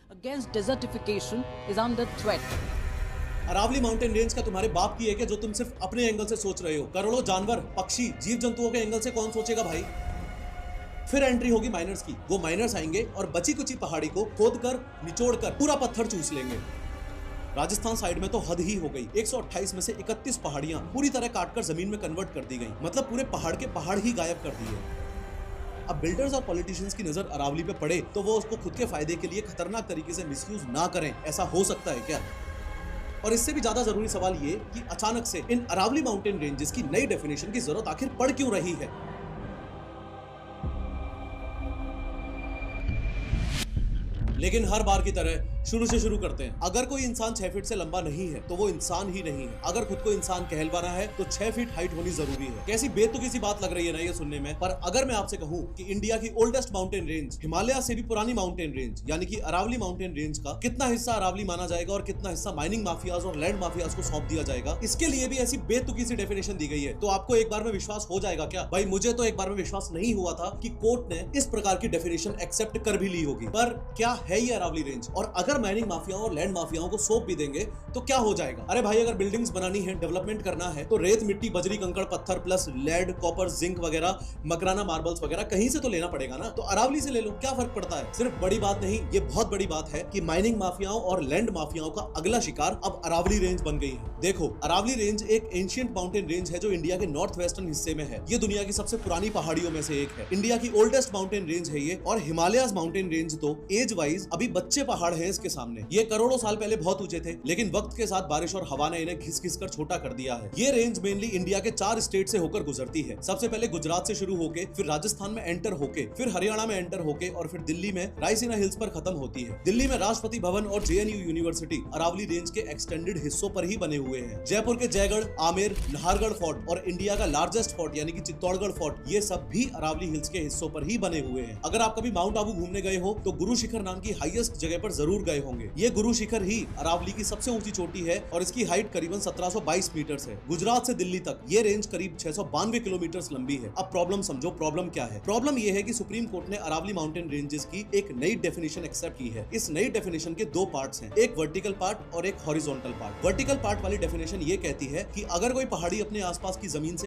against desertification is under threat. Aravalli mountain range का तुम्हारे बाप की है कि जो तुम सिर्फ अपने एंगल से सोच रहे हो। करोड़ों जानवर, पक्षी, जीव जंतुओं के एंगल से कौन सोचेगा भाई। फिर एंट्री होगी माइनर्स की। वो माइनर्स आएंगे और बची कुची पहाड़ी को खोदकर, निचोड़कर पूरा पत्थर चूस लेंगे। राजस्थान साइड में तो हद ही हो गई। 128 में से 31 पहाड़ियां पूरी तरह काटकर जमीन में कन्वर्ट कर दी गई। मतलब पूरे पहाड़ के पहाड़ ही गायब कर दिए। अब बिल्डर्स और पॉलिटिशियंस की नजर अरावली पे पड़े तो वो उसको खुद के फायदे के लिए खतरनाक तरीके से मिसयूज ना करें। ऐसा हो सकता है क्या? और इससे भी ज्यादा जरूरी सवाल ये कि अचानक से इन अरावली माउंटेन रेंजेस की नई डेफिनेशन की जरूरत आखिर पड़ क्यों रही है। लेकिन हर बार की तरह शुरू से शुरू करते हैं। अगर कोई इंसान 6 फीट से लंबा नहीं है तो वो इंसान ही नहीं है। अगर खुद को इंसान कहलवाना है तो 6 फीट हाइट होनी जरूरी है। कैसी बेतुकी सी बात लग रही है ना ये सुनने में। पर अगर मैं आपसे कहूं कि इंडिया की ओल्डेस्ट माउंटेन रेंज, हिमालय से भी पुरानी माउंटेन रेंज यानी कि अरावली माउंटेन रेंज का कितना हिस्सा अरावली माना जाएगा और कितना हिस्सा माइनिंग माफियाज और लैंड माफियाज को सौंप दिया जाएगा, इसके लिए भी ऐसी बेतुकी सी डेफिनेशन दी गई है, तो आपको एक बार में विश्वास हो जाएगा क्या? भाई मुझे तो एक बार में विश्वास नहीं हुआ था कि कोर्ट ने इस प्रकार की डेफिनेशन एक्सेप्ट कर भी ली होगी। पर क्या है ये अरावली रेंज? और अगर माइनिंग माफियाओं और लैंड माफियाओं को सौंप भी देंगे तो क्या हो जाएगा? अरे भाई अगर बिल्डिंग्स बनानी है, डेवलपमेंट करना है तो रेत, मिट्टी, बजरी, कंकड़, पत्थर प्लस लेड, कॉपर, जिंक वगैरह, मकराना मार्बल्स वगैरह कहीं से तो लेना पड़ेगा ना। तो अरावली से ले लो, क्या फर्क पड़ता है? सिर्फ बड़ी बात नहीं, ये बहुत बड़ी बात है कि माइनिंग माफियाओं और लैंड माफियाओं का अगला शिकार अब अरावली रेंज बन गई है। देखो, अरावली रेंज एक एंशिएंट माउंटेन रेंज है जो इंडिया के नॉर्थ वेस्टर्न हिस्से में है। ये दुनिया की सबसे पुरानी पहाड़ियों में से एक है। इंडिया की ओल्डेस्ट माउंटेन रेंज है ये। और हिमालयस माउंटेन रेंज तो एज वाइज अभी बच्चे पहाड़ है इसके सामने। ये करोड़ों साल पहले बहुत ऊंचे थे, लेकिन वक्त के साथ बारिश और हवा ने इन्हें घिस घिस कर छोटा कर दिया है। ये रेंज मेनली इंडिया के 4 स्टेट से होकर गुजरती है। सबसे पहले गुजरात से शुरू होके, फिर राजस्थान में एंटर होके, फिर हरियाणा में एंटर होके और फिर दिल्ली में रायसीना हिल्स पर खत्म होती है। दिल्ली में राष्ट्रपति भवन और JNU यूनिवर्सिटी अरावली रेंज के एक्सटेंडेड हिस्सों पर ही बने हुए हैं। जयपुर के जयगढ़, आमेर, नाहरगढ़ फोर्ट और इंडिया का लार्जेस्ट फोर्ट यानी कि चित्तौड़गढ़ फोर्ट, ये सब भी अरावली हिल्स के हिस्सों पर ही बने हुए हैं। अगर आप कभी माउंट आबू घूमने गए हो तो गुरु शिखर नाम की हाईएस्ट जगह पर जरूर गए होंगे। ये गुरु शिखर ही अरावली की सबसे ऊंची चोटी है और इसकी हाइट करीबन 1722 मीटर है। गुजरात से दिल्ली तक ये रेंज करीब 692 किलोमीटर लंबी है। अब प्रॉब्लम समझो, प्रॉब्लम क्या है? प्रॉब्लम ये है कि सुप्रीम कोर्ट ने अरावली माउंटेन रेंजेस की एक नई डेफिनेशन एक्सेप्ट की है। इस नई डेफिनेशन के 2 पार्ट्स हैं, एक वर्टिकल पार्ट और एक हॉरिजॉन्टल पार्ट। वर्टिकल पार्ट वाली डेफिनेशन ये कहती है कि अगर कोई पहाड़ी अपने आसपास की जमीन से